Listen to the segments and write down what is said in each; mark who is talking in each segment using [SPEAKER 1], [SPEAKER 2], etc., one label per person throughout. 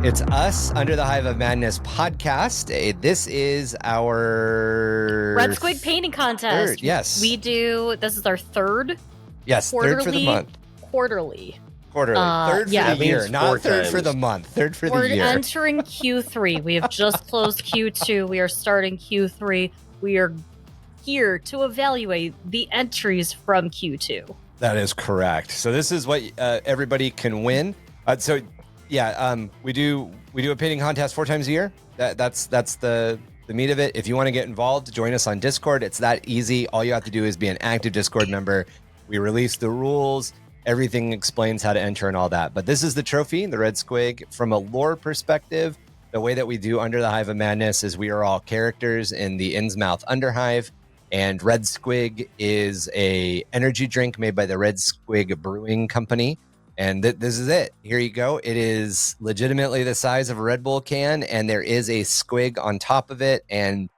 [SPEAKER 1] It's us, Under the Hive of Madness podcast. This is our
[SPEAKER 2] Red Squig painting contest.
[SPEAKER 1] Third, yes.
[SPEAKER 2] This is our third.
[SPEAKER 1] Yes, third for the month.
[SPEAKER 2] Quarterly.
[SPEAKER 1] Third for the year, not third
[SPEAKER 3] times.
[SPEAKER 1] for the month. Third for
[SPEAKER 2] We're
[SPEAKER 1] the year.
[SPEAKER 2] entering Q3. We have just closed Q2. We are starting Q3. We are here to evaluate the entries from Q2.
[SPEAKER 1] That is correct. So this is what everybody can win. We do a painting contest 4 times a year. That's the meat of it. If you want to get involved, join us on Discord. It's that easy. All you have to do is be an active Discord member. We release the rules. Everything explains how to enter and all that. But this is the trophy, the Red Squig. From a lore perspective, the way that we do Under the Hive of Madness is we are all characters in the Innsmouth Underhive. And Red Squig is a energy drink made by the Red Squig Brewing Company. And this is it. Here you go. It is legitimately the size of a Red Bull can, and there is a squig on top of it. And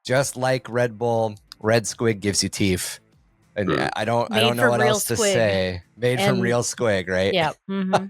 [SPEAKER 1] just like Red Bull, Red Squig gives you teeth. And I don't know what else to say. Made from real squig, right?
[SPEAKER 2] Yeah. Mm-hmm.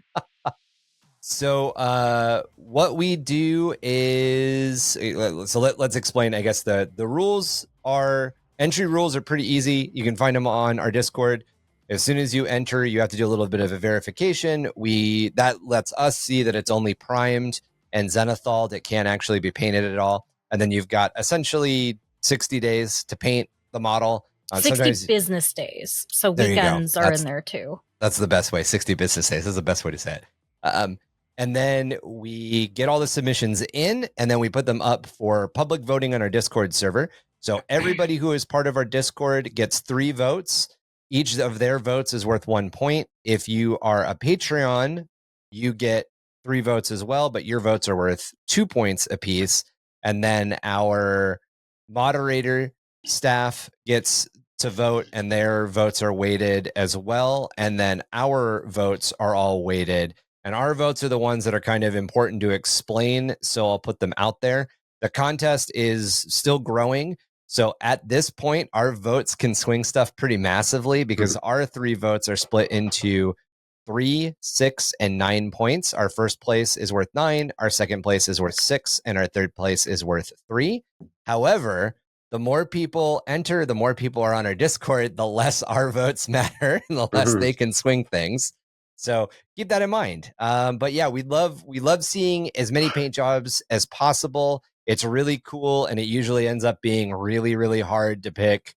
[SPEAKER 1] So what we do is, let's explain. I guess the rules are, entry rules are pretty easy. You can find them on our Discord. As soon as you enter, you have to do a little bit of a verification. That lets us see that it's only primed and zenithal. It can't actually be painted at all. And then you've got essentially 60 days to paint the model.
[SPEAKER 2] 60 business days. So weekends are in there too.
[SPEAKER 1] That's the best way. 60 business days. That's the best way to say it. And then we get all the submissions in, and then we put them up for public voting on our Discord server. So everybody who is part of our Discord gets 3 votes. Each of their votes is worth 1 point. If you are a Patreon, you get 3 votes as well, but your votes are worth 2 points apiece. And then our moderator staff gets to vote, and their votes are weighted as well. And then our votes are all weighted. And our votes are the ones that are kind of important to explain, so I'll put them out there. The contest is still growing. So at this point, our votes can swing stuff pretty massively because our 3 votes are split into 3, 6, and 9 points. Our first place is worth 9, our second place is worth 6, and our third place is worth 3. However, the more people enter, the more people are on our Discord, the less our votes matter and the less they can swing things. So keep that in mind. But yeah, we love seeing as many paint jobs as possible. It's really cool, and it usually ends up being really, really hard to pick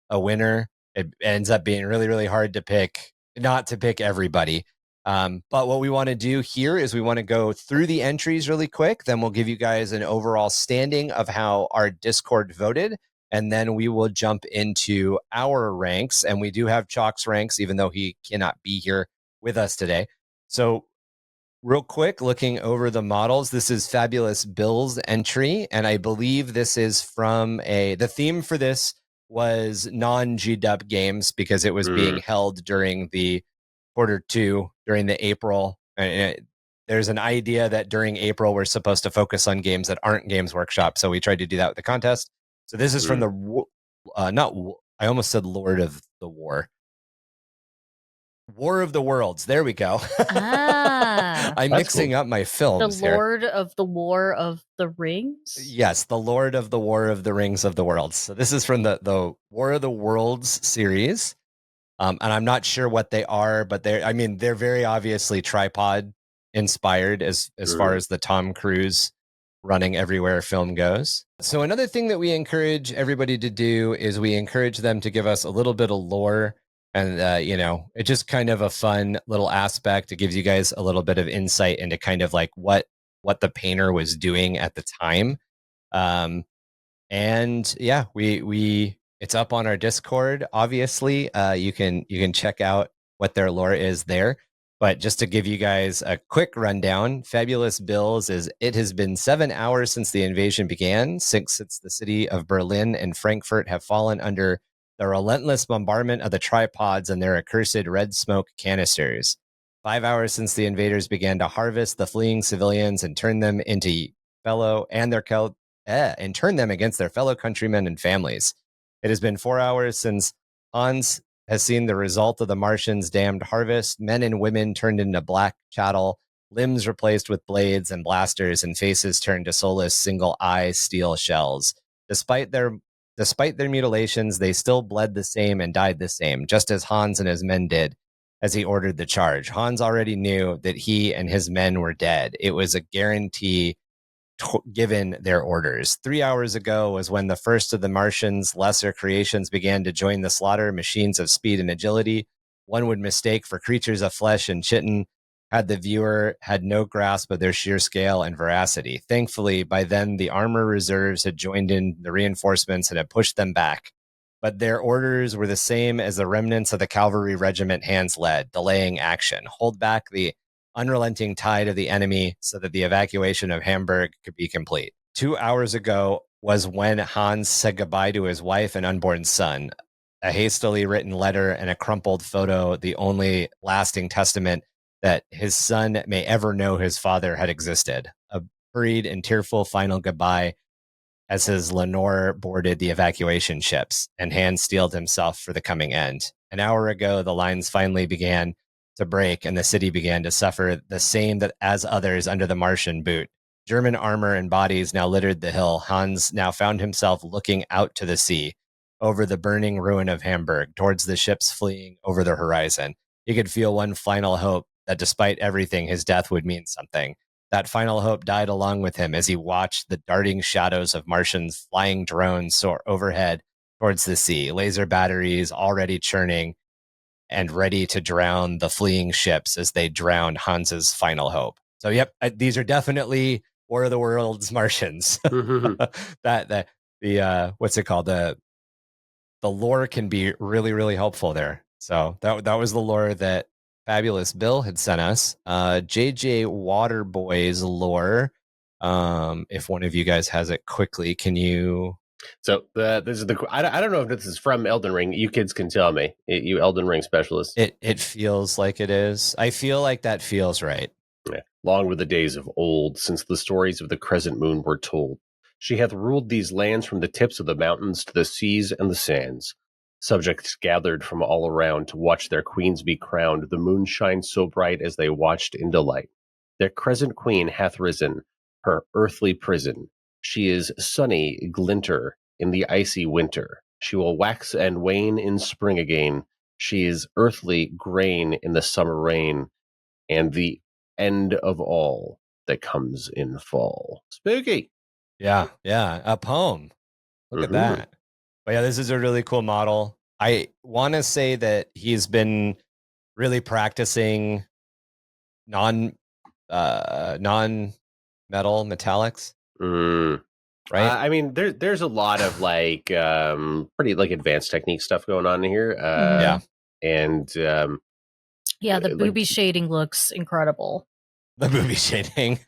[SPEAKER 1] a winner. It ends up being really, really hard to pick, not to pick everybody. But what we want to do here is we want to go through the entries really quick. Then we'll give you guys an overall standing of how our Discord voted. And then we will jump into our ranks. And we do have Chalk's ranks, even though he cannot be here with us today. So real quick, looking over the models, this is Fabulous Bill's entry. And I believe this is from the theme for this was non-GW games because it was being held during the Q2, during the April. There's an idea that during April, we're supposed to focus on games that aren't Games Workshop. So we tried to do that with the contest. So this is from I almost said Lord of the War. War of the Worlds. There we go. I'm mixing up my films
[SPEAKER 2] The Lord of the War of the Rings?
[SPEAKER 1] Yes, the Lord of the War of the Rings of the Worlds. So this is from the War of the Worlds series. And I'm not sure what they are, but they're very obviously tripod inspired as far as the Tom Cruise running everywhere film goes. So another thing that we encourage everybody to do is we encourage them to give us a little bit of lore. And, it's just kind of a fun little aspect. It gives you guys a little bit of insight into kind of like what the painter was doing at the time. And yeah, it's up on our Discord. Obviously, you can check out what their lore is there. But just to give you guys a quick rundown, Fabulous Bill's it has been 7 hours since the invasion began, since the city of Berlin and Frankfurt have fallen under the relentless bombardment of the tripods and their accursed red smoke canisters. 5 hours since the invaders began to harvest the fleeing civilians and turn them against their fellow countrymen and families. It has been 4 hours since Hans has seen the result of the Martians' damned harvest. Men and women turned into black chattel, limbs replaced with blades and blasters, and faces turned to soulless single-eye steel shells. Despite their mutilations, they still bled the same and died the same, just as Hans and his men did as he ordered the charge. Hans already knew that he and his men were dead. It was a guarantee given their orders. 3 hours ago was when the first of the Martians' lesser creations began to join the slaughter, machines of speed and agility. One would mistake for creatures of flesh and chitin had the viewer had no grasp of their sheer scale and veracity. Thankfully, by then, the armor reserves had joined in the reinforcements and had pushed them back. But their orders were the same as the remnants of the cavalry regiment Hans led, delaying action. Hold back the unrelenting tide of the enemy so that the evacuation of Hamburg could be complete. 2 hours ago was when Hans said goodbye to his wife and unborn son. A hastily written letter and a crumpled photo, the only lasting testament that his son may ever know his father had existed. A hurried and tearful final goodbye as his Lenore boarded the evacuation ships, and Hans steeled himself for the coming end. An hour ago, the lines finally began to break, and the city began to suffer the same that as others under the Martian boot. German armor and bodies now littered the hill. Hans now found himself looking out to the sea, over the burning ruin of Hamburg, towards the ships fleeing over the horizon. He could feel one final hope that despite everything, his death would mean something. That final hope died along with him as he watched the darting shadows of Martians' flying drones soar overhead towards the sea, laser batteries already churning and ready to drown the fleeing ships as they drowned Hans's final hope. So, yep, these are definitely War of the Worlds Martians. that the what's it called? The lore can be really, really helpful there. So that was the lore that Fabulous Bill had sent us. JJ Waterboy's lore. If one of you guys has it quickly, can you?
[SPEAKER 3] So this is I don't know if this is from Elden Ring. You kids can tell me. You Elden Ring specialists.
[SPEAKER 1] It feels like it is. I feel like that feels right.
[SPEAKER 3] Yeah. Long were the days of old, since the stories of the crescent moon were told. She hath ruled these lands from the tips of the mountains to the seas and the sands. Subjects gathered from all around to watch their queens be crowned. The moon shines so bright as they watched in delight. Their crescent queen hath risen, her earthly prison. She is sunny glinter in the icy winter. She will wax and wane in spring again. She is earthly grain in the summer rain, and the end of all that comes in fall. Spooky.
[SPEAKER 1] Yeah, a poem. Look at that. But yeah, this is a really cool model. I want to say that he's been really practicing non-metal metallics.
[SPEAKER 3] Right? I mean, there's a lot of like pretty like advanced technique stuff going on here.
[SPEAKER 1] Yeah.
[SPEAKER 3] And
[SPEAKER 2] yeah, the booby shading looks incredible.
[SPEAKER 1] The booby shading.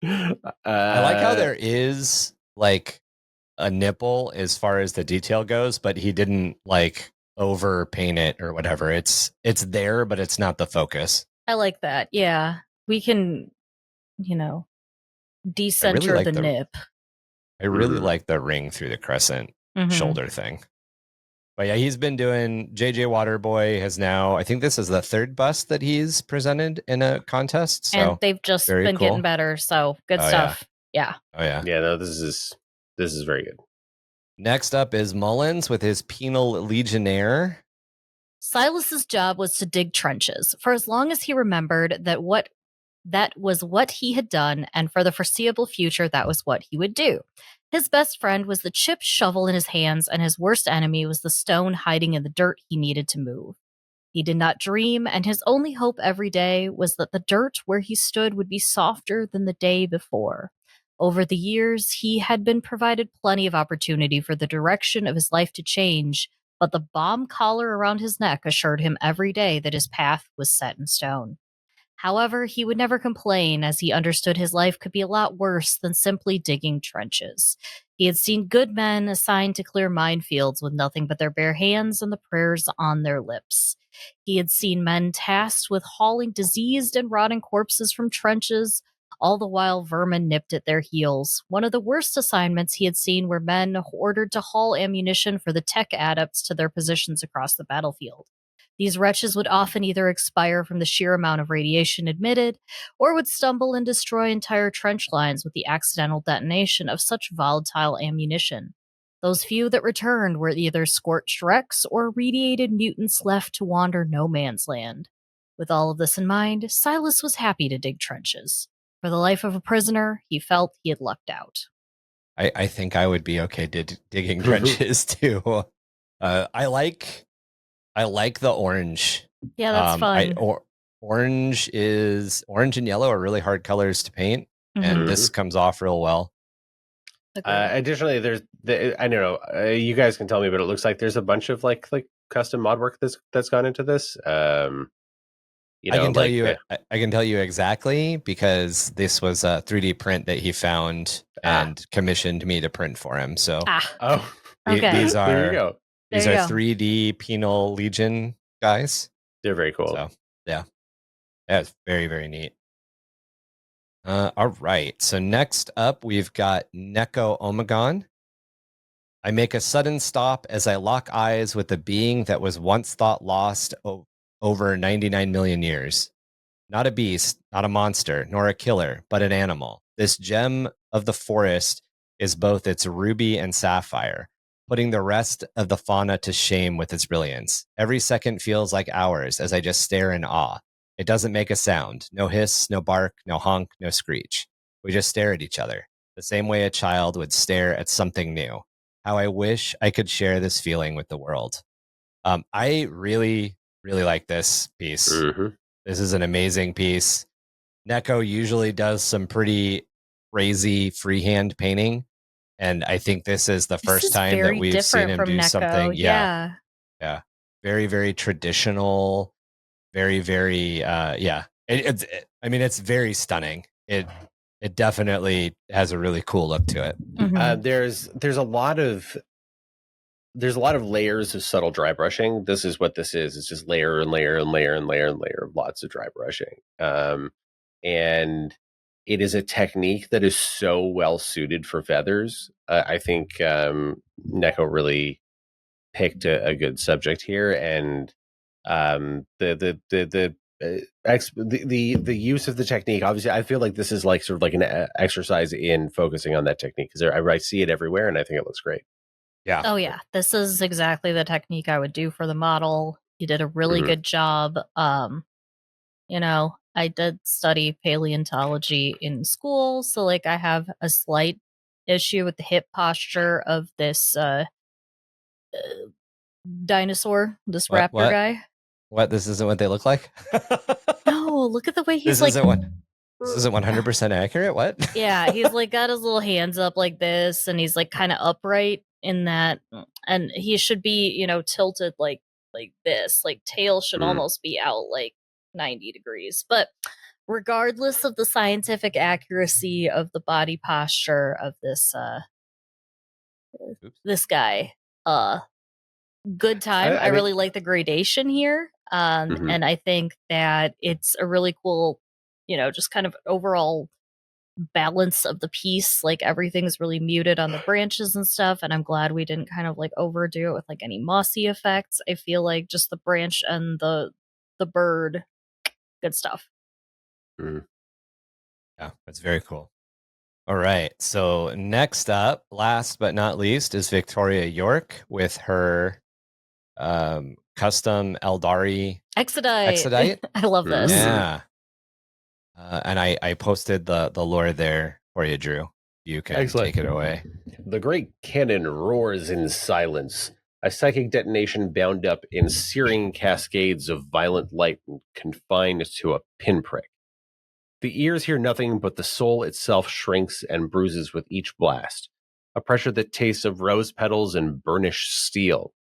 [SPEAKER 1] I like how there is like a nipple as far as the detail goes, but he didn't like over paint it or whatever. It's there, but it's not the focus.
[SPEAKER 2] I like that. Yeah. We can, decenter
[SPEAKER 1] like
[SPEAKER 2] the nip.
[SPEAKER 1] I really like the ring through the crescent shoulder thing. But yeah, he's been doing JJ Waterboy has now, I think this is the third bust that he's presented in a contest. So
[SPEAKER 2] and they've just been getting better. So good stuff. Yeah.
[SPEAKER 1] Oh yeah.
[SPEAKER 3] Yeah, no, this is very good.
[SPEAKER 1] Next up is Mullins with his Penal Legionnaire.
[SPEAKER 2] Silas's job was to dig trenches for as long as he remembered that was what he had done, and for the foreseeable future, that was what he would do. His best friend was the chipped shovel in his hands, and his worst enemy was the stone hiding in the dirt he needed to move. He did not dream, and his only hope every day was that the dirt where he stood would be softer than the day before. Over the years, he had been provided plenty of opportunity for the direction of his life to change, but the bomb collar around his neck assured him every day that his path was set in stone. However, he would never complain, as he understood his life could be a lot worse than simply digging trenches. He had seen good men assigned to clear minefields with nothing but their bare hands and the prayers on their lips. He had seen men tasked with hauling diseased and rotting corpses from trenches, all the while vermin nipped at their heels. One of the worst assignments he had seen were men ordered to haul ammunition for the tech adepts to their positions across the battlefield. These wretches would often either expire from the sheer amount of radiation emitted, or would stumble and destroy entire trench lines with the accidental detonation of such volatile ammunition. Those few that returned were either scorched wrecks or radiated mutants left to wander no man's land. With all of this in mind, Silas was happy to dig trenches. For the life of a prisoner, he felt he had lucked out.
[SPEAKER 1] I think I would be okay digging trenches too. I like the orange.
[SPEAKER 2] Yeah, that's fun.
[SPEAKER 1] Orange and yellow are really hard colors to paint, and this comes off real well.
[SPEAKER 3] Additionally, there's I don't know. You guys can tell me, but it looks like there's a bunch of like custom mod work that's gone into this. You know,
[SPEAKER 1] I can tell you exactly because this was a 3D print that he found and commissioned me to print for him. So,
[SPEAKER 2] okay.
[SPEAKER 1] These are
[SPEAKER 3] there you go.
[SPEAKER 1] These are 3D Penal Legion guys.
[SPEAKER 3] They're very cool.
[SPEAKER 1] So, yeah, it's very, very neat. All right. So next up, we've got Neko Omegon. I make a sudden stop as I lock eyes with the being that was once thought lost over 99 million years. Not a beast, not a monster, nor a killer, but an animal. This gem of the forest is both its ruby and sapphire, putting the rest of the fauna to shame with its brilliance. Every second feels like hours as I just stare in awe. It doesn't make a sound. No hiss, no bark, no honk, no screech. We just stare at each other, the same way a child would stare at something new. How I wish I could share this feeling with the world. I really, really like this piece. This is an amazing piece. Neko usually does some pretty crazy freehand painting, and I think this is the first time that we've seen him do something. Yeah. Very, very traditional. Very, very, it's very stunning. It definitely has a really cool look to it.
[SPEAKER 3] There's a lot of layers of subtle dry brushing. This is what this is. It's just layer and layer and layer and layer and layer of lots of dry brushing. And it is a technique that is so well suited for feathers. I think Neko really picked a good subject here, and the use of the technique. Obviously, I feel like this is like sort of like an exercise in focusing on that technique because I see it everywhere, and I think it looks great.
[SPEAKER 1] Yeah.
[SPEAKER 2] Oh yeah, this is exactly the technique I would do for the model. You did a really good job. I did study paleontology in school, so like I have a slight issue with the hip posture of this dinosaur, this raptor guy.
[SPEAKER 1] What? This isn't what they look like?
[SPEAKER 2] No, look at the way he's
[SPEAKER 1] This isn't 100% accurate? What?
[SPEAKER 2] Yeah, he's like got his little hands up like this, and he's like kind of upright in that, and he should be, tilted like this. Like tail should almost be out like 90 degrees. But regardless of the scientific accuracy of the body posture of this this guy, good time. I really like the gradation here. And I think that it's a really cool, just kind of overall balance of the piece. Like everything's really muted on the branches and stuff, and I'm glad we didn't kind of like overdo it with like any mossy effects. I feel like just the branch and the bird, good stuff.
[SPEAKER 1] Yeah, that's very cool. All right, so next up, last but not least, is Victoria York with her custom Eldari Exodite.
[SPEAKER 2] I love this.
[SPEAKER 1] Yeah. And I posted the lore there for you, Drew. You can take it away.
[SPEAKER 3] The great cannon roars in silence, a psychic detonation bound up in searing cascades of violent light and confined to a pinprick. The ears hear nothing, but the soul itself shrinks and bruises with each blast, a pressure that tastes of rose petals and burnished steel.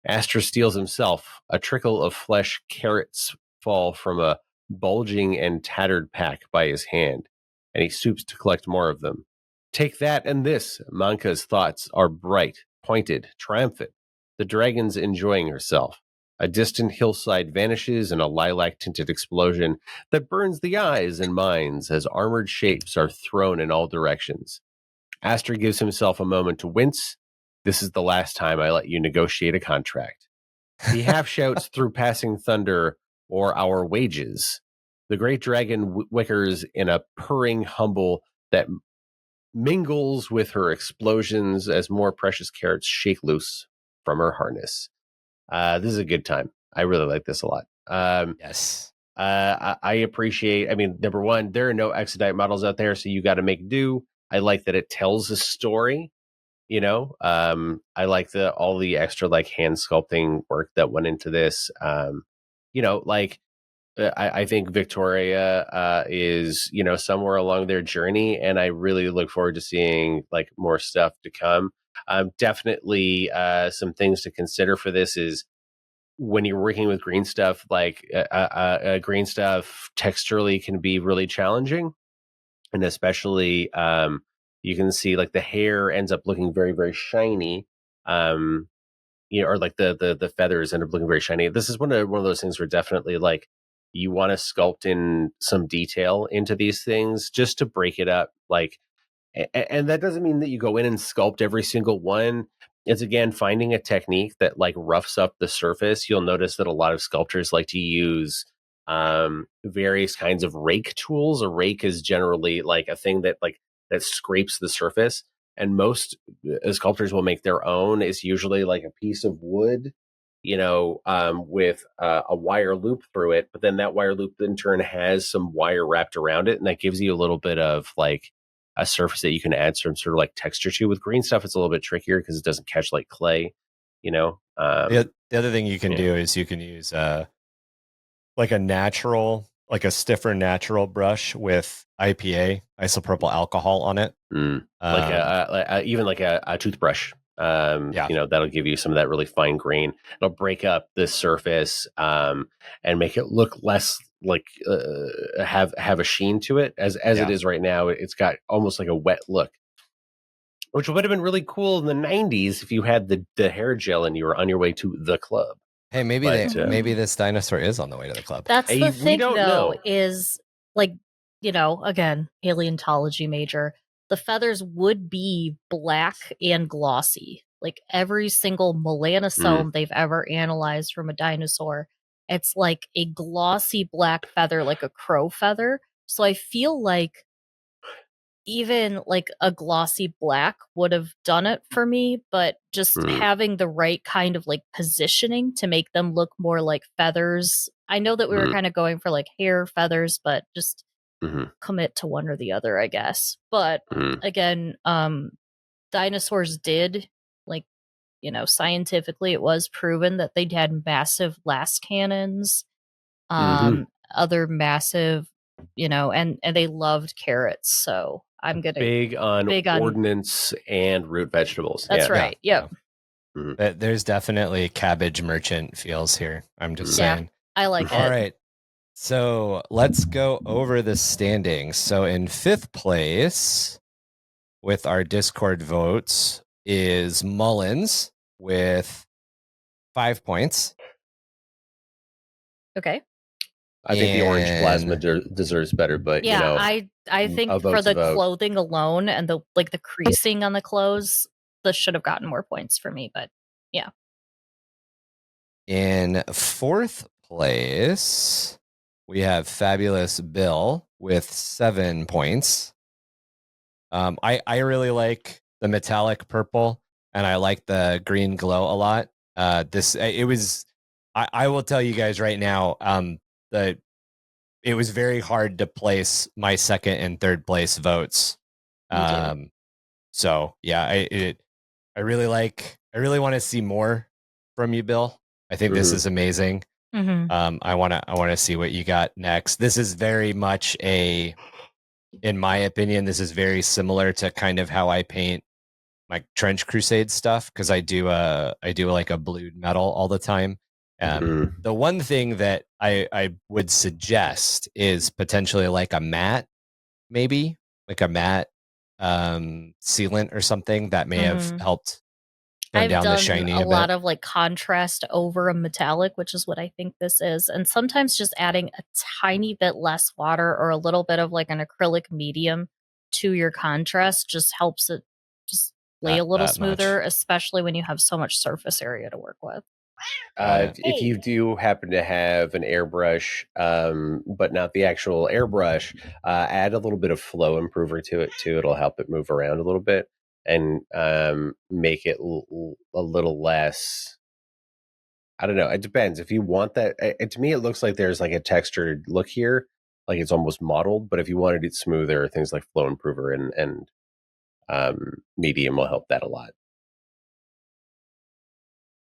[SPEAKER 3] Astra steals himself. A trickle of flesh carrots fall from a bulging and tattered pack by his hand, and he stoops to collect more of them. Take that and this. Manka's thoughts are bright, pointed, triumphant. The dragon's enjoying herself. A distant hillside vanishes in a lilac-tinted explosion that burns the eyes and minds as armored shapes are thrown in all directions. Astra gives himself a moment to wince. This is the last time I let you negotiate a contract. He half shouts through passing thunder, or our wages. The great dragon wickers in a purring humble that mingles with her explosions as more precious carrots shake loose from her harness. This is a good time. I really like this a lot.
[SPEAKER 1] Yes.
[SPEAKER 3] I appreciate, I mean, number one, there are no Exodite models out there, so you got to make do. I like that it tells a story, you know. I like all the extra like hand sculpting work that went into this. You know, like I think Victoria is, you know, somewhere along their journey, and I really look forward to seeing like more stuff to come. Definitely some things to consider for this is when you're working with green stuff, like green stuff texturally can be really challenging, and especially you can see like the hair ends up looking very very shiny. You know, or like the feathers end up looking very shiny. This is one of those things where definitely like you want to sculpt in some detail into these things just to break it up. Like, and that doesn't mean that you go in and sculpt every single one. It's again finding a technique that like roughs up the surface. You'll notice that a lot of sculptors like to use various kinds of rake tools. A rake is generally like a thing that that scrapes the surface, and most sculptors will make their own. It's usually like a piece of wood, you know, with a wire loop through it, but then that wire loop in turn has some wire wrapped around it, and that gives you a little bit of like a surface that you can add some sort of like texture to. With green stuff, it's a little bit trickier because it doesn't catch like clay, you know.
[SPEAKER 1] The other thing you can do is you can use like a natural, like a stiffer natural brush with IPA, isopropyl alcohol on it.
[SPEAKER 3] Like even like a toothbrush.
[SPEAKER 1] Yeah.
[SPEAKER 3] You know, that'll give you some of that really fine grain. It'll break up the surface and make it look less like have a sheen to it. As it is right now, it's got almost like a wet look, which would have been really cool in the 90s if you had the hair gel and you were on your way to the club.
[SPEAKER 1] Hey, maybe
[SPEAKER 3] But,
[SPEAKER 1] maybe this dinosaur is on the way to the club.
[SPEAKER 2] That's the
[SPEAKER 3] we
[SPEAKER 2] thing,
[SPEAKER 3] don't
[SPEAKER 2] though,
[SPEAKER 3] know.
[SPEAKER 2] is like, you know, again, paleontology major. The feathers would be black and glossy. Like every single melanosome they've ever analyzed from a dinosaur, it's like a glossy black feather, like a crow feather. So I feel like even like a glossy black would have done it for me, but just having the right kind of like positioning to make them look more like feathers. I know that we were kind of going for like hair feathers, but just commit to one or the other, I guess. But again, dinosaurs did, like, you know, scientifically it was proven that they had massive blast cannons, other massive, you know, and they loved carrots. So I'm gonna
[SPEAKER 3] big on ordnance and root vegetables.
[SPEAKER 2] That's right. Yep.
[SPEAKER 1] There's definitely cabbage merchant feels here. I'm just saying.
[SPEAKER 2] I like it.
[SPEAKER 1] All right. So let's go over the standings. So in 5th place with our Discord votes is Mullins with 5 points.
[SPEAKER 2] Okay.
[SPEAKER 3] I think the orange plasma deserves better, but
[SPEAKER 2] yeah,
[SPEAKER 3] you know,
[SPEAKER 2] I think for the clothing alone and the like the creasing on the clothes, this should have gotten more points for me. But yeah.
[SPEAKER 1] In 4th place, we have Fabulous Bill with 7 points. I really like the metallic purple, and I like the green glow a lot. I will tell you guys right now, it was very hard to place my 2nd and 3rd place votes. So yeah, I really want to see more from you, Bill. I think this is amazing. I want to see what you got next. This is very much in my opinion, this is very similar to kind of how I paint my Trench Crusade stuff, because I do like a blued metal all the time. The one thing that I would suggest is potentially like a matte, maybe like a matte sealant or something that may have helped
[SPEAKER 2] I've
[SPEAKER 1] down
[SPEAKER 2] done
[SPEAKER 1] the shiny
[SPEAKER 2] a lot of like contrast over a metallic, which is what I think this is. And sometimes just adding a tiny bit less water or a little bit of like an acrylic medium to your contrast just helps it just lay a little smoother, especially when you have so much surface area to work with.
[SPEAKER 3] If you do happen to have an airbrush, but not the actual airbrush, add a little bit of flow improver to it too. It'll help it move around a little bit and make it a little less. I don't know. It depends. If you want that, to me, it looks like there's like a textured look here, like it's almost modeled. But if you wanted it smoother, things like flow improver and medium will help that a lot.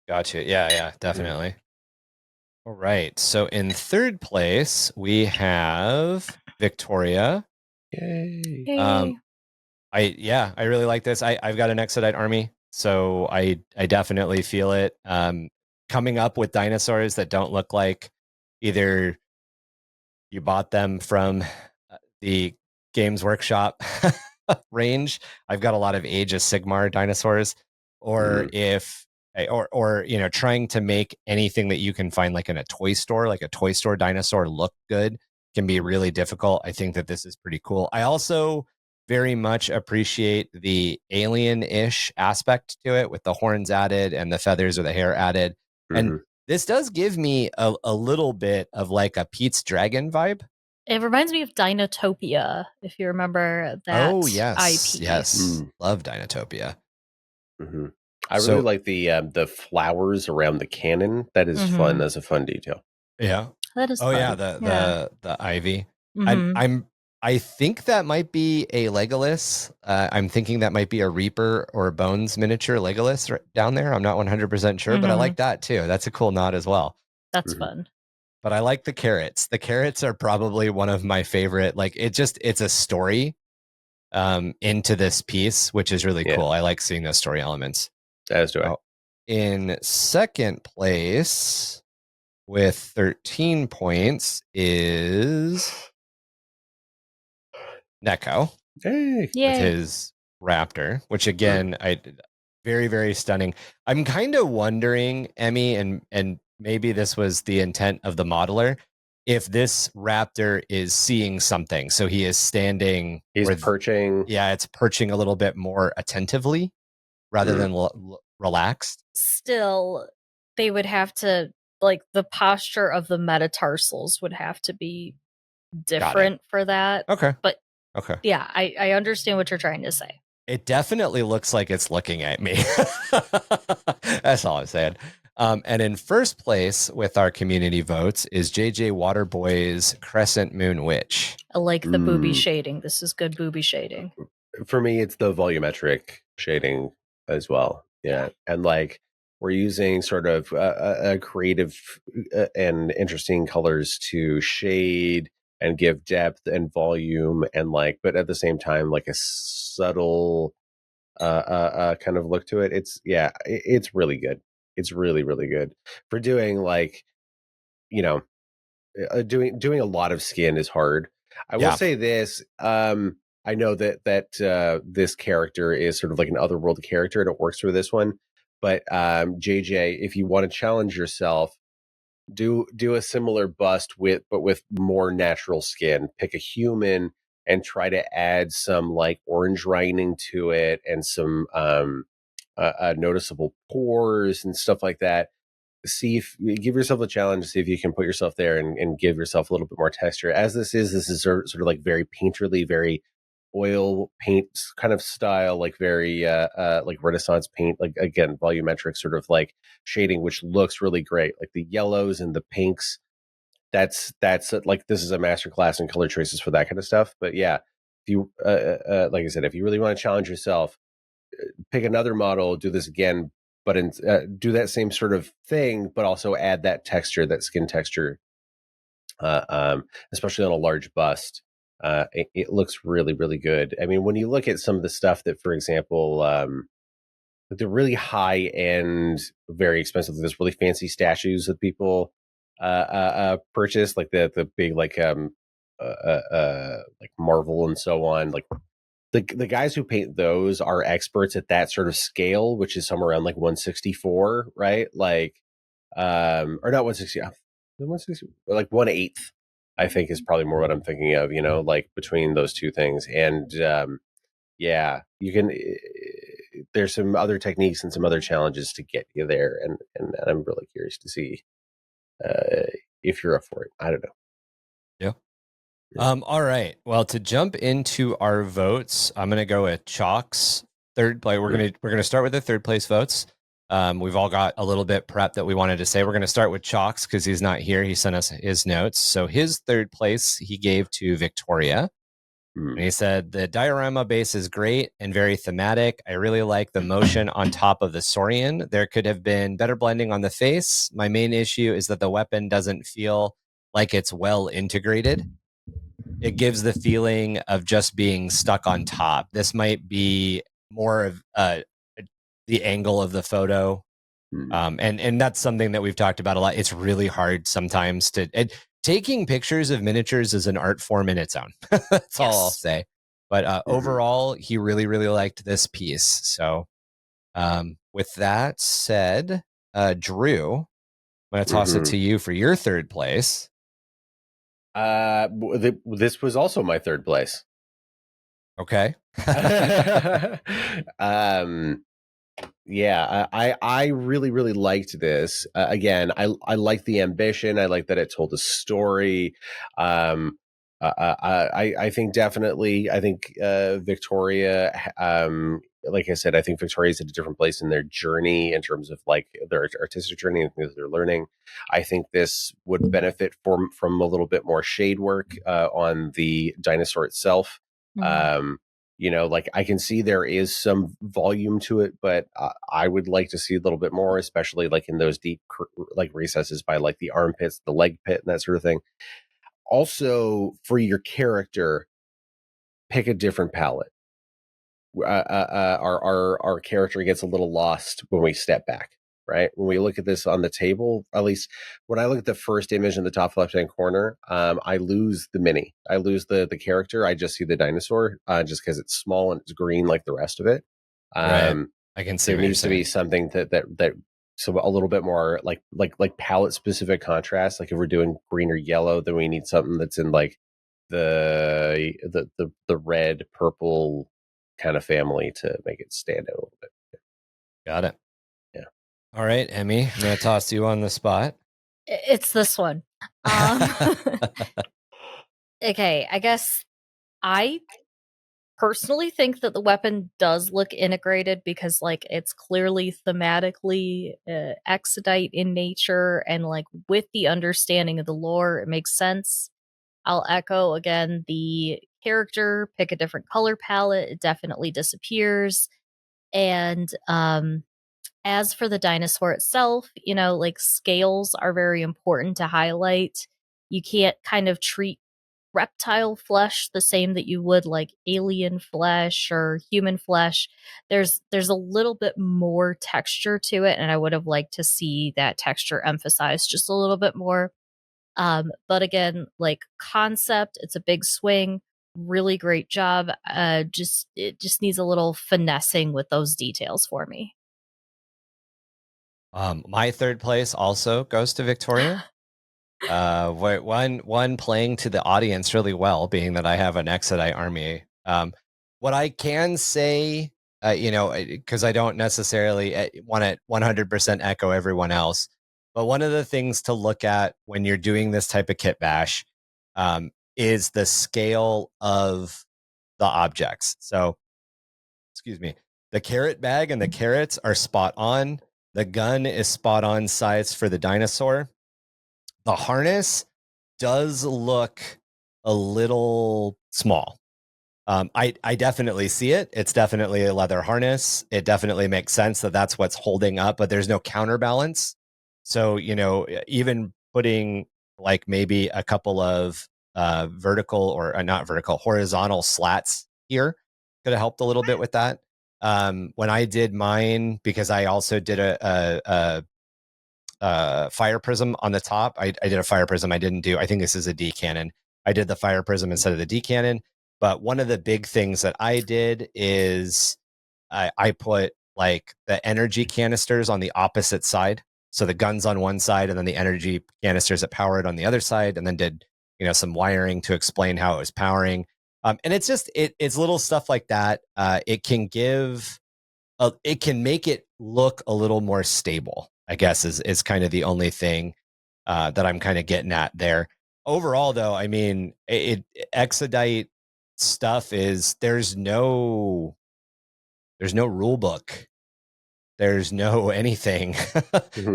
[SPEAKER 1] Gotcha. Yeah, definitely. All right. So in third place, we have Victoria.
[SPEAKER 3] Yay.
[SPEAKER 1] I really like this. I've got an Exodite army, so I definitely feel it. Coming up with dinosaurs that don't look like either you bought them from the Games Workshop range. I've got a lot of Age of Sigmar dinosaurs, or or trying to make anything that you can find like in a toy store, like a toy store dinosaur, look good can be really difficult. I think that this is pretty cool. I also very much appreciate the alien-ish aspect to it with the horns added and the feathers or the hair added. And this does give me a little bit of like a Pete's Dragon vibe.
[SPEAKER 2] It reminds me of Dinotopia, if you remember that
[SPEAKER 1] yes,
[SPEAKER 2] IP.
[SPEAKER 1] Yes. Love Dinotopia.
[SPEAKER 3] I really like the flowers around the cannon. That is fun. That's a fun detail.
[SPEAKER 1] Yeah.
[SPEAKER 2] That is fun.
[SPEAKER 1] Yeah, the ivy. I think that might be a Legolas. I'm thinking that might be a Reaper or Bones miniature Legolas down there. I'm not 100% sure, but I like that too. That's a cool nod as well.
[SPEAKER 2] That's fun.
[SPEAKER 1] But I like the carrots. The carrots are probably one of my favorite. Like it's a story into this piece, which is really cool. I like seeing those story elements.
[SPEAKER 3] As do I.
[SPEAKER 1] In second place with 13 points is Neko.
[SPEAKER 3] Hey.
[SPEAKER 1] With his raptor, which again, very, very stunning. I'm kind of wondering, Emmy, and maybe this was the intent of the modeler, if this raptor is seeing something. So he is standing.
[SPEAKER 3] He's perching.
[SPEAKER 1] Yeah, it's perching a little bit more attentively rather than relaxed.
[SPEAKER 2] Still, they would have to, like, the posture of the metatarsals would have to be different for that.
[SPEAKER 1] Okay.
[SPEAKER 2] But
[SPEAKER 1] okay.
[SPEAKER 2] Yeah, I understand what you're trying to say.
[SPEAKER 1] It definitely looks like it's looking at me. That's all I'm saying. And in first place with our community votes is JJ Waterboy's Crescent Moon Witch.
[SPEAKER 2] I like the booby shading. This is good booby shading.
[SPEAKER 3] For me, it's the volumetric shading as well. Yeah. And like we're using sort of a creative and interesting colors to shade and give depth and volume and like, but at the same time, like a subtle kind of look to it. It's really good. It's really, really good for doing like, doing a lot of skin is hard. I will say this. I know that this character is sort of like an otherworldly character and it works for this one. But JJ, if you want to challenge yourself, do a similar bust with more natural skin. Pick a human and try to add some like orange writing to it and some noticeable pores and stuff like that. Give yourself a challenge, see if you can put yourself there and give yourself a little bit more texture. As this is sort of like very painterly, very oil paint kind of style, like very like Renaissance paint, like again volumetric sort of like shading, which looks really great. Like the yellows and the pinks. That's like this is a masterclass in color choices for that kind of stuff. But yeah, if you like I said, if you really want to challenge yourself, pick another model, do this again, but do that same sort of thing, but also add that texture, that skin texture, especially on a large bust. It looks really, really good. I mean, when you look at some of the stuff that, for example, the really high end, very expensive, there's really fancy statues that people purchase, like the big like Marvel and so on, like. The guys who paint those are experts at that sort of scale, which is somewhere around like 164, right? Like, or not 160, 160, like 1/8, I think is probably more what I'm thinking of, like between those two things. And, yeah, you can, there's some other techniques and some other challenges to get you there, and I'm really curious to see if you're up for it. I don't know.
[SPEAKER 1] Yeah. All right. Well, to jump into our votes, I'm gonna go with Chalk's third place. We're gonna start with the third place votes. We've all got a little bit prep that we wanted to say. We're gonna start with Chalk's because he's not here. He sent us his notes. So his third place he gave to Victoria. And he said the diorama base is great and very thematic. I really like the motion on top of the Saurian. There could have been better blending on the face. My main issue is that the weapon doesn't feel like it's well integrated. It gives the feeling of just being stuck on top. This might be more of the angle of the photo. And that's something that we've talked about a lot. It's really hard sometimes taking pictures of miniatures is an art form in its own. That's all I'll say. But overall, he really, really liked this piece. So with that said, Drew, I'm going to toss it to you for your third place.
[SPEAKER 3] This was also my third place.
[SPEAKER 1] Okay.
[SPEAKER 3] Yeah, I really, really liked this. Again, I like the ambition. I like that it told a story. I think definitely, Victoria, like I said, I think Victoria's at a different place in their journey in terms of like their artistic journey and things that they're learning. I think this would benefit from a little bit more shade work on the dinosaur itself. Like I can see there is some volume to it, but I would like to see a little bit more, especially like in those deep like recesses by like the armpits, the leg pit, and that sort of thing. Also, for your character, pick a different palette. Our character gets a little lost when we step back, right? When we look at this on the table, at least when I look at the first image in the top left-hand corner, I lose the mini. I lose the character. I just see the dinosaur just because it's small and it's green like the rest of it.
[SPEAKER 1] Right. I can see
[SPEAKER 3] there needs to be something that so a little bit more like palette specific contrast. Like if we're doing green or yellow, then we need something that's in like the red, purple kind of family to make it stand out a little bit.
[SPEAKER 1] Got it.
[SPEAKER 3] Yeah.
[SPEAKER 1] All right, Emmy, I'm going to toss you on the spot.
[SPEAKER 2] It's this one. Okay, I guess I personally think that the weapon does look integrated because like it's clearly thematically exodite in nature, and like with the understanding of the lore, it makes sense. I'll echo again the character, pick a different color palette, it definitely disappears. And as for the dinosaur itself, like scales are very important to highlight. You can't kind of treat reptile flesh the same that you would like alien flesh or human flesh. There's a little bit more texture to it, and I would have liked to see that texture emphasized just a little bit more. But again, like concept, it's a big swing. Really great job. It just needs a little finessing with those details for me.
[SPEAKER 1] My third place also goes to Victoria. One playing to the audience really well, being that I have an Exodite army. What I can say, because I don't necessarily want to 100% echo everyone else, but one of the things to look at when you're doing this type of kit bash is the scale of the objects. So, excuse me, the carrot bag and the carrots are spot on. The gun is spot on size for the dinosaur. The harness does look a little small. I definitely see it. It's definitely a leather harness. It definitely makes sense that that's what's holding up, but there's no counterbalance. So, even putting like maybe a couple of vertical or not vertical, horizontal slats here could have helped a little bit with that. When I did mine, because I also did a fire prism on the top. I did a fire prism. I think this is a D cannon. I did the fire prism instead of the D cannon. But one of the big things that I did is I put like the energy canisters on the opposite side. So the guns on one side and then the energy canisters that power it on the other side, and then did, some wiring to explain how it was powering. And it's just, it's little stuff like that. It can give it can make it look a little more stable, I guess is kind of the only thing that I'm kind of getting at there. Overall, though, I mean, Exodite stuff is there's no rule book, there's no anything.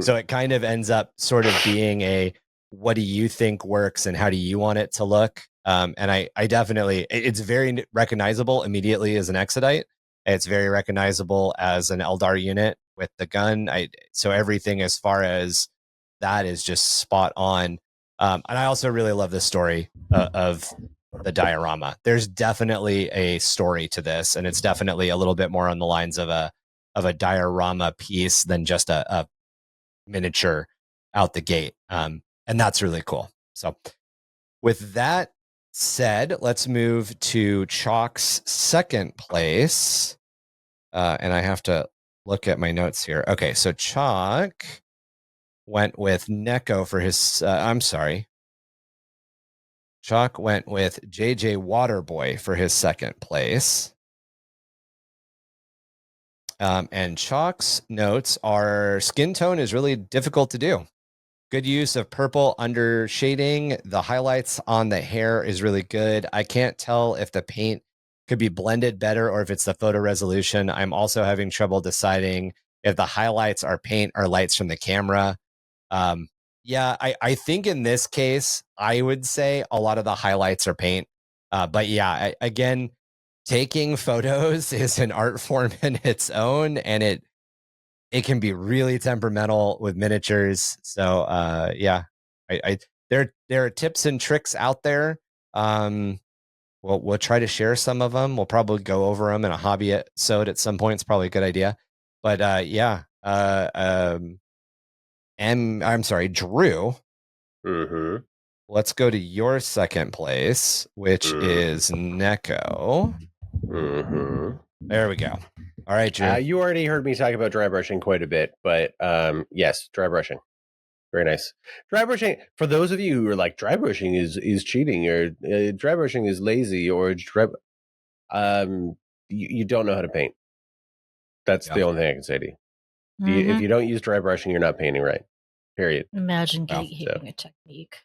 [SPEAKER 1] So it kind of ends up sort of being a what do you think works and how do you want it to look? And I definitely, it's very recognizable immediately as an Exodite. It's very recognizable as an Eldar unit with the gun. So everything as far as that is just spot on. And I also really love the story of the diorama. There's definitely a story to this, and it's definitely a little bit more on the lines of a diorama piece than just a miniature out the gate. And that's really cool. So with that said, let's move to Chalk's second place. And I have to look at my notes here. Okay, so Chalk went with Neko for his, Chalk went with JJ Waterboy for his second place. And Chalk's notes are skin tone is really difficult to do. Good use of purple under shading. The highlights on the hair is really good. I can't tell if the paint could be blended better or if it's the photo resolution. I'm also having trouble deciding if the highlights are paint or lights from the camera. Yeah, I think in this case, I would say a lot of the highlights are paint. But yeah, again, taking photos is an art form in its own, and it can be really temperamental with miniatures. So yeah, there are tips and tricks out there. We'll try to share some of them. We'll probably go over them in a hobby episode at some point. It's probably a good idea. But yeah, I'm sorry, Drew.
[SPEAKER 3] Mm-hmm.
[SPEAKER 1] Let's go to your second place, which is Neko.
[SPEAKER 3] Mm-hmm.
[SPEAKER 1] There we go. All right, Drew.
[SPEAKER 3] You already heard me talk about dry brushing quite a bit, but yes, dry brushing. Very nice. Dry brushing, for those of you who are like, dry brushing is cheating, or dry brushing is lazy, or you don't know how to paint. That's the only thing I can say to you. If you don't use dry brushing, you're not painting right. Period.
[SPEAKER 2] Imagine hating a technique.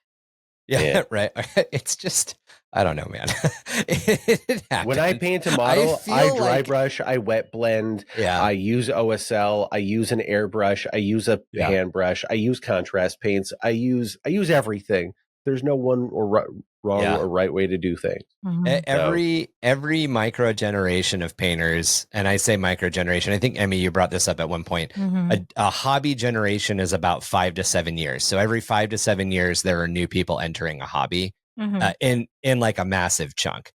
[SPEAKER 1] Yeah, right. It's just, I don't know, man.
[SPEAKER 3] When I paint a model, I dry brush, I wet blend, I use OSL, I use an airbrush, I use a hand brush, I use contrast paints, I use everything. There's no one or wrong or right way to do things.
[SPEAKER 1] Every micro generation of painters, and I say micro generation, I think Emmy, you brought this up at one point. A hobby generation is about 5 to 7 years. So every 5 to 7 years, there are new people entering a hobby in like a massive chunk.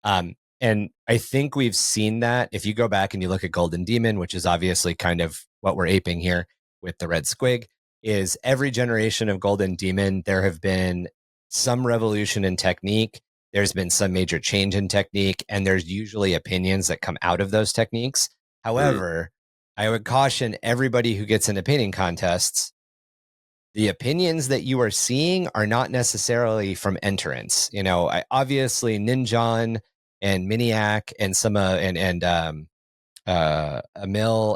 [SPEAKER 1] And I think we've seen that if you go back and you look at Golden Demon, which is obviously kind of what we're aping here with the Red Squig, is every generation of Golden Demon, there have been some revolution in technique. There's been some major change in technique, and there's usually opinions that come out of those techniques. However, I would caution everybody who gets into painting contests, the opinions that you are seeing are not necessarily from entrants. You know, obviously Ninjon and Miniac and some Emil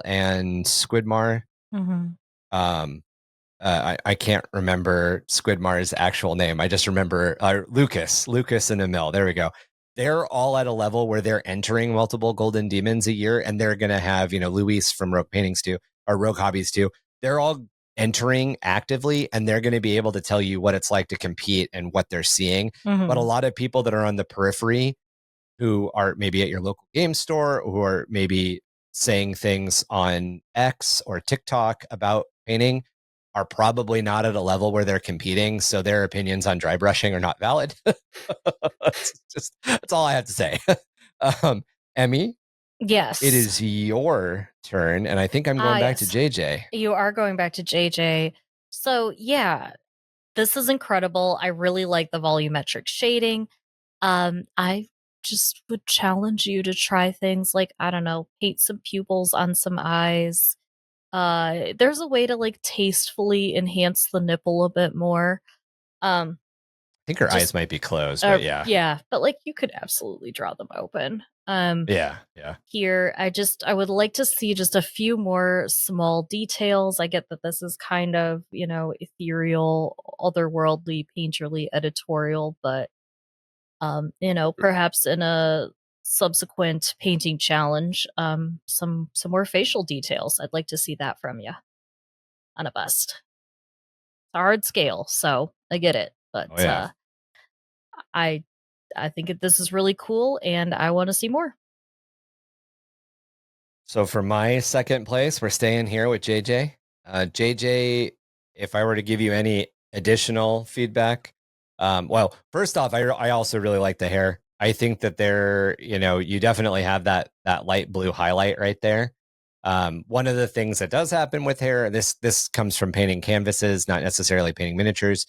[SPEAKER 1] and Squidmar. I can't remember Squidmar's actual name. I just remember Lucas and Emil. There we go. They're all at a level where they're entering multiple Golden Demons a year, and they're going to have, Luis from Rogue Paintings too, or Rogue Hobbies too. They're all entering actively, and they're going to be able to tell you what it's like to compete and what they're seeing. But a lot of people that are on the periphery, who are maybe at your local game store, who are maybe saying things on X or TikTok about painting, are probably not at a level where they're competing, so their opinions on dry brushing are not valid. That's all I have to say. Emmy,
[SPEAKER 2] yes,
[SPEAKER 1] it is your turn, and I think I'm going back to JJ.
[SPEAKER 2] You are going back to JJ. So yeah, this is incredible. I really like the volumetric shading. I just would challenge you to try things like, I don't know, paint some pupils on some eyes. There's a way to like tastefully enhance the nipple a bit more.
[SPEAKER 1] I think her eyes might be closed, but yeah.
[SPEAKER 2] Yeah, but like you could absolutely draw them open.
[SPEAKER 1] Yeah.
[SPEAKER 2] Here, I would like to see just a few more small details. I get that this is kind of, ethereal, otherworldly, painterly, editorial, but perhaps in a subsequent painting challenge, some more facial details. I'd like to see that from you on a bust. It's a hard scale, so I get it, but
[SPEAKER 1] Oh, yeah.
[SPEAKER 2] I think this is really cool, and I want to see more.
[SPEAKER 1] So for my second place, we're staying here with JJ. JJ, if I were to give you any additional feedback, well, first off, I also really like the hair. I think that you definitely have that light blue highlight right there. One of the things that does happen with hair, this comes from painting canvases, not necessarily painting miniatures.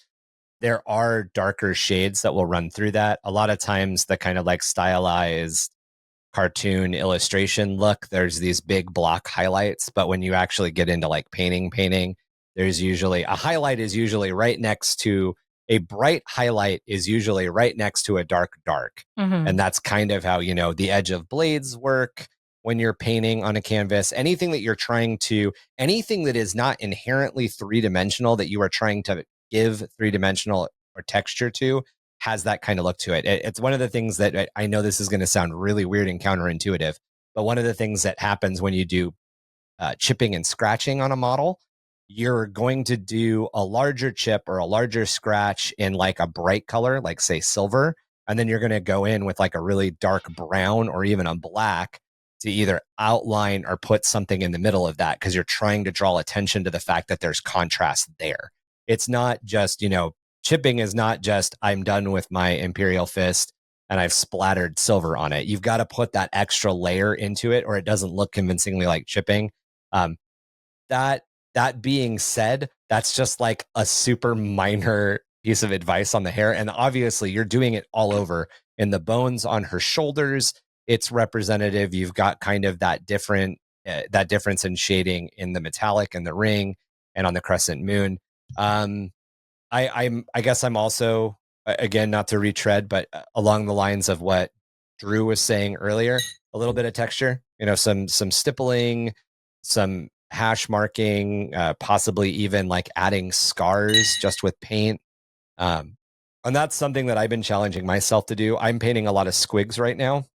[SPEAKER 1] There are darker shades that will run through that. A lot of times, the kind of like stylized cartoon illustration look, there's these big block highlights, but when you actually get into like painting, there's usually a highlight is usually right next to a bright highlight is usually right next to a dark. And that's kind of how, the edge of blades work when you're painting on a canvas. Anything that is not inherently three-dimensional that you are trying to give three-dimensional or texture to has that kind of look to it. It's one of the things that I know this is going to sound really weird and counterintuitive, but one of the things that happens when you do chipping and scratching on a model, you're going to do a larger chip or a larger scratch in like a bright color, like say silver, and then you're going to go in with like a really dark brown or even a black to either outline or put something in the middle of that because you're trying to draw attention to the fact that there's contrast there. It's not just, chipping is not just I'm done with my Imperial Fist and I've splattered silver on it. You've got to put that extra layer into it or it doesn't look convincingly like chipping. That being said, that's just like a super minor piece of advice on the hair. And obviously you're doing it all over in the bones on her shoulders. It's representative. You've got kind of that difference in shading in the metallic and the ring and on the crescent moon. I guess I'm also, again, not to retread, but along the lines of what Drew was saying earlier, a little bit of texture, some stippling, some hash marking, possibly even like adding scars just with paint. And that's something that I've been challenging myself to do. I'm painting a lot of squigs right now,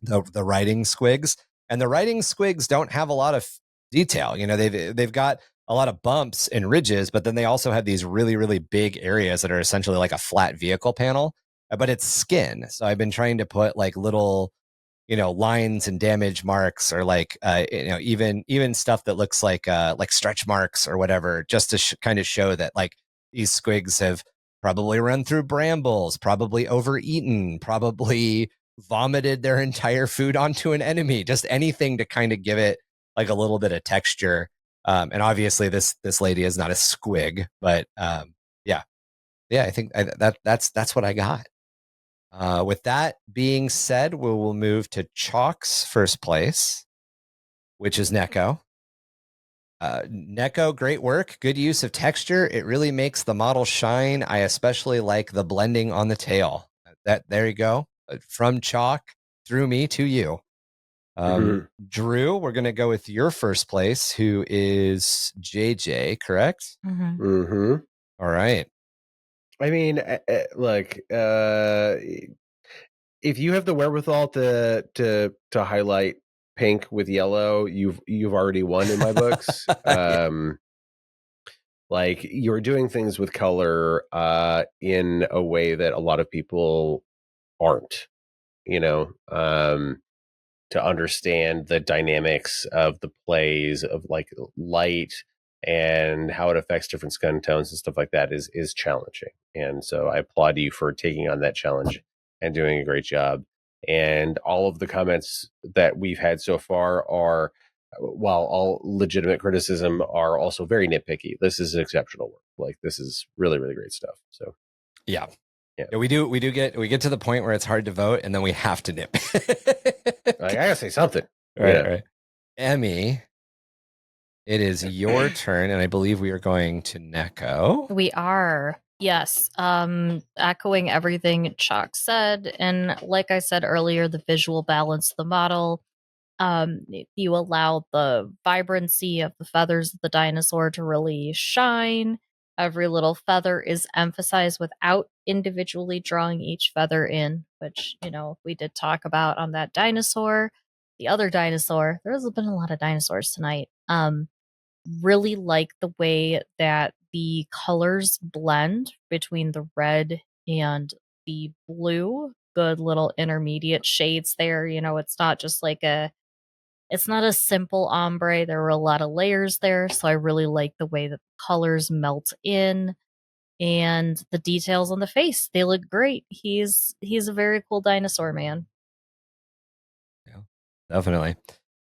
[SPEAKER 1] the writing squigs, and the writing squigs don't have a lot of detail. They've got a lot of bumps and ridges, but then they also have these really, really big areas that are essentially like a flat vehicle panel, but it's skin. So I've been trying to put like little, lines and damage marks or like, even stuff that looks like stretch marks or whatever, just to kind of show that like these squigs have probably run through brambles, probably overeaten, probably vomited their entire food onto an enemy, just anything to kind of give it like a little bit of texture. And obviously this lady is not a squig, but yeah, I think that's what I got. With that being said, we will move to Chalk's first place, which is Neko. Neko, great work. Good use of texture. It really makes the model shine. I especially like the blending on the tail. There you go. From Chalk through me to you. Drew, we're going to go with your first place, who is JJ, correct? All right.
[SPEAKER 3] I mean, look, if you have the wherewithal to highlight pink with yellow, you've already won in my books. Like you're doing things with color in a way that a lot of people aren't, to understand the dynamics of the plays of like light and how it affects different skin tones and stuff like that is challenging. And so I applaud you for taking on that challenge and doing a great job. And all of the comments that we've had so far are, while all legitimate criticism, are also very nitpicky. This is exceptional work. Like this is really, really great stuff. So
[SPEAKER 1] yeah, we get to the point where it's hard to vote, and then we have to nip.
[SPEAKER 3] I gotta say something.
[SPEAKER 1] Right. Emmy, it is your turn, and I believe we are going to Neko.
[SPEAKER 2] We are. Yes, echoing everything Chalk said, and like I said earlier, the visual balance of the model. You allow the vibrancy of the feathers of the dinosaur to really shine. Every little feather is emphasized without individually drawing each feather in, which, we did talk about on that dinosaur. The other dinosaur, there's been a lot of dinosaurs tonight. Really like the way that the colors blend between the red and the blue. Good little intermediate shades there. It's not just it's not a simple ombre. There were a lot of layers there, so I really like the way that the colors melt in and the details on the face. They look great. He's a very cool dinosaur, man.
[SPEAKER 1] Yeah, definitely.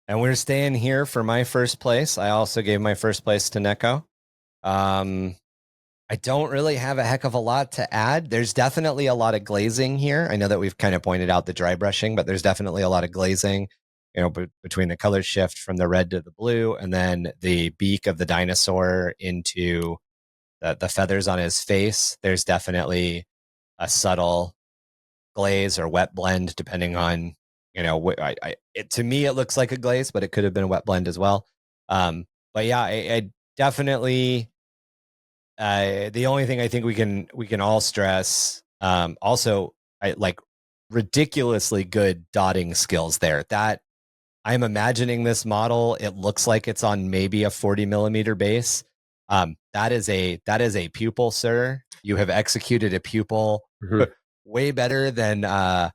[SPEAKER 1] And we're staying here for my first place. I also gave my first place to Neko. I don't really have a heck of a lot to add. There's definitely a lot of glazing here. I know that we've kind of pointed out the dry brushing, but there's definitely a lot of glazing, between the color shift from the red to the blue and then the beak of the dinosaur into the feathers on his face. There's definitely a subtle glaze or wet blend, depending on, to me, it looks like a glaze, but it could have been a wet blend as well. But yeah, I definitely, the only thing I think we can all stress, also, I like ridiculously good dotting skills there. That I'm imagining this model. It looks like it's on maybe a 40 millimeter base. That is a pupil, sir. You have executed a pupil way better than I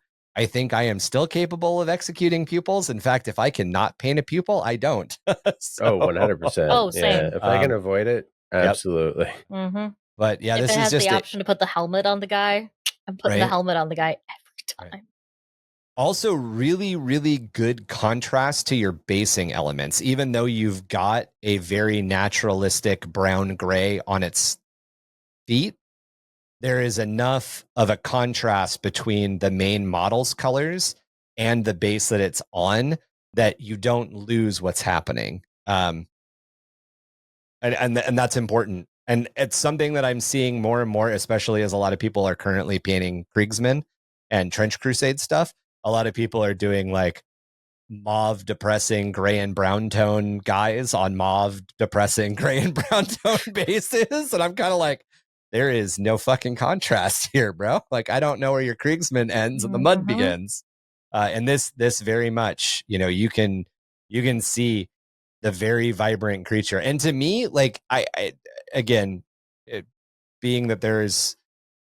[SPEAKER 1] think I am still capable of executing pupils. In fact, if I cannot paint a pupil, I don't.
[SPEAKER 3] So, 100%.
[SPEAKER 2] Oh, same.
[SPEAKER 3] Yeah, if I can avoid it, absolutely.
[SPEAKER 1] Yep. But yeah,
[SPEAKER 2] if
[SPEAKER 1] this
[SPEAKER 2] it has
[SPEAKER 1] is just
[SPEAKER 2] the option to put the helmet on the guy, I'm putting the helmet on the guy every time.
[SPEAKER 1] Right. Also, really, really good contrast to your basing elements. Even though you've got a very naturalistic brown gray on its feet, there is enough of a contrast between the main model's colors and the base that it's on that you don't lose what's happening. And that's important. And it's something that I'm seeing more and more, especially as a lot of people are currently painting Kriegsmen and Trench Crusade stuff. A lot of people are doing like mauve depressing gray and brown tone guys on mauve depressing gray and brown tone bases. And I'm kind of like, there is no fucking contrast here, bro. Like, I don't know where your Kriegsman ends and the mud begins. And this very much, you can see the very vibrant creature. And to me, like, I again, being that there's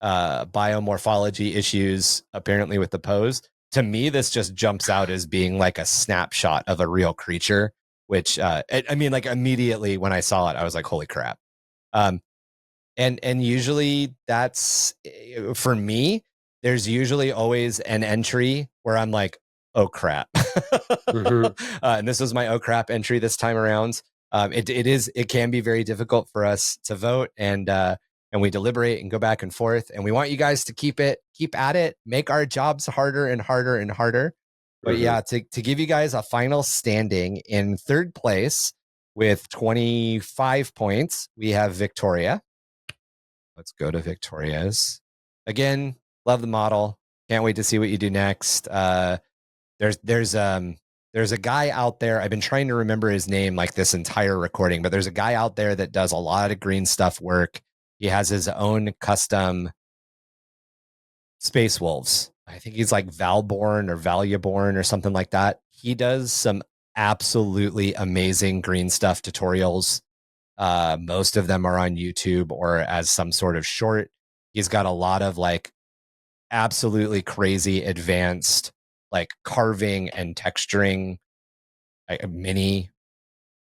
[SPEAKER 1] biomorphology issues apparently with the pose, to me, this just jumps out as being like a snapshot of a real creature, which, I mean, like immediately when I saw it, I was like, holy crap. And usually that's, for me, there's usually always an entry where I'm like, oh crap. And this was my oh crap entry this time around. It can be very difficult for us to vote, and we deliberate and go back and forth, and we want you guys to keep at it, make our jobs harder and harder and harder. But yeah, to give you guys a final standing, in third place with 25 points, we have Victoria. Let's go to Victoria's. Again, love the model. Can't wait to see what you do next. There's a guy out there. I've been trying to remember his name like this entire recording, but there's a guy out there that does a lot of green stuff work. He has his own custom Space Wolves. I think he's like Valborn or Valueborn or something like that. He does some absolutely amazing green stuff tutorials. Most of them are on YouTube or as some sort of short. He's got a lot of like absolutely crazy advanced like carving and texturing mini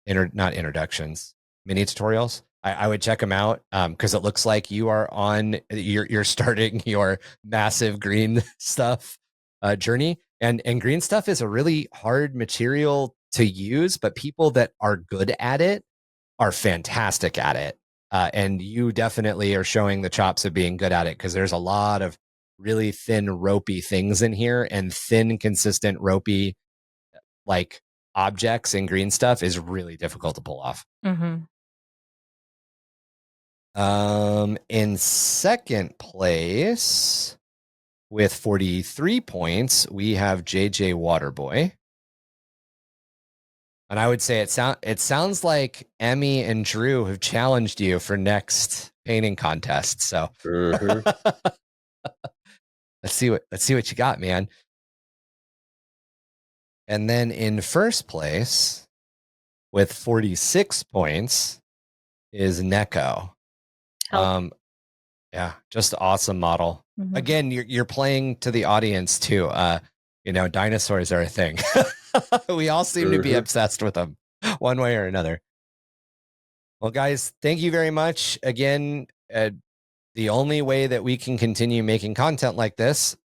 [SPEAKER 1] tutorials. I would check them out because it looks like you're starting your massive green stuff journey, and green stuff is a really hard material to use, but people that are good at it are fantastic at it. And you definitely are showing the chops of being good at it, because there's a lot of really thin, ropey things in here, and thin, consistent, ropey, like objects in green stuff is really difficult to pull off. In second place with 43 points, we have JJ Waterboy. And I would say it sounds like Emmy and Drew have challenged you for next painting contest. So let's see what you got, man. And then in first place with 46 points is Neko. Yeah, just awesome model.
[SPEAKER 2] Mhm.
[SPEAKER 1] Again, you're playing to the audience too. Dinosaurs are a thing. We all seem to be obsessed with them one way or another. Well, guys, thank you very much. Again, the only way that we can continue making content like this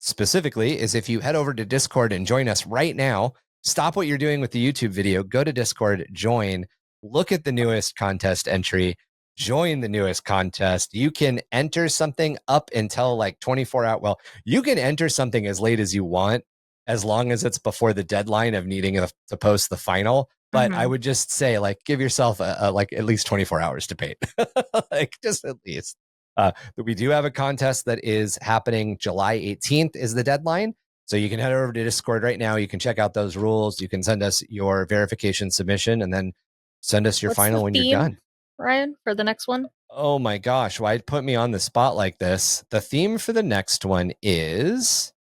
[SPEAKER 1] specifically is if you head over to Discord and join us right now. Stop what you're doing with the YouTube video, go to Discord, join, look at the newest contest entry, join the newest contest. You can enter something up until like 24 hours. Well, you can enter something as late as you want, as long as it's before the deadline of needing to post the final. But I would just say, like, give yourself like at least 24 hours to paint, like just at least. We do have a contest that is happening July 18th is the deadline. So you can head over to Discord right now. You can check out those rules. You can send us your verification submission and then send us your final when you're done.
[SPEAKER 2] Ryan, for the next one?
[SPEAKER 1] Oh my gosh, why put me on the spot like this? The theme for the next one is...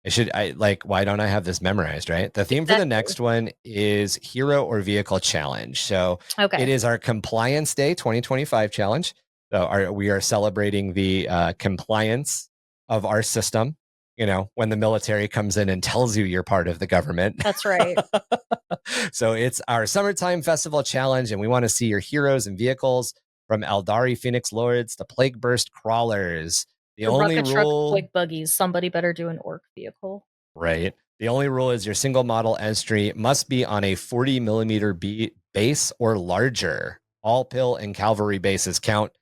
[SPEAKER 1] why don't I have this memorized, right? The theme for the next one is Hero or Vehicle Challenge. So it is our Compliance Day 2025 challenge. So we are celebrating the compliance of our system. When the military comes in and tells you you're part of the government.
[SPEAKER 2] That's right.
[SPEAKER 1] So it's our Summertime Festival Challenge, and we want to see your heroes and vehicles from Eldari Phoenix Lords to Plague Burst Crawlers. The only
[SPEAKER 2] Rucka
[SPEAKER 1] rule...
[SPEAKER 2] Truck Plague Buggies. Somebody better do an orc vehicle.
[SPEAKER 1] Right. The only rule is your single model entry must be on a 40 millimeter base or larger. All pill and cavalry bases count.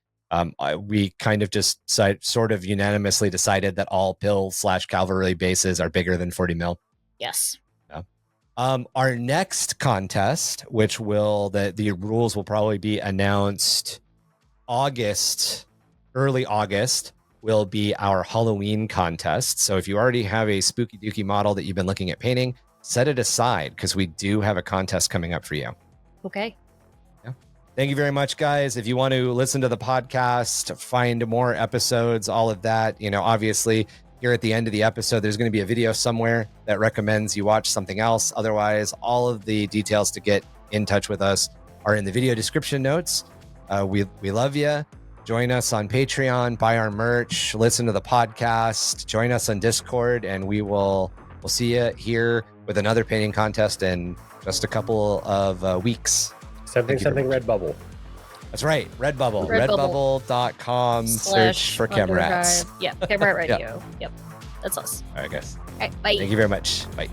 [SPEAKER 1] We kind of just sort of unanimously decided that all pill/cavalry bases are bigger than 40 mil.
[SPEAKER 2] Yes.
[SPEAKER 1] Yeah. Our next contest, which the rules will probably be announced early August, will be our Halloween contest. So if you already have a spooky dooky model that you've been looking at painting, set it aside because we do have a contest coming up for you.
[SPEAKER 2] Okay.
[SPEAKER 1] Thank you very much, guys. If you want to listen to the podcast, find more episodes, all of that, obviously here at the end of the episode, there's going to be a video somewhere that recommends you watch something else. Otherwise, all of the details to get in touch with us are in the video description notes. We love you. Join us on Patreon, buy our merch, listen to the podcast, join us on Discord, and we'll see you here with another painting contest in just a couple of weeks.
[SPEAKER 3] Something Redbubble.
[SPEAKER 1] That's right. Redbubble. Redbubble.com. Search for Camrats.
[SPEAKER 2] Yeah, Camrat Radio. Yep. That's us.
[SPEAKER 1] All right, guys.
[SPEAKER 2] All right, bye.
[SPEAKER 1] Thank you very much. Bye.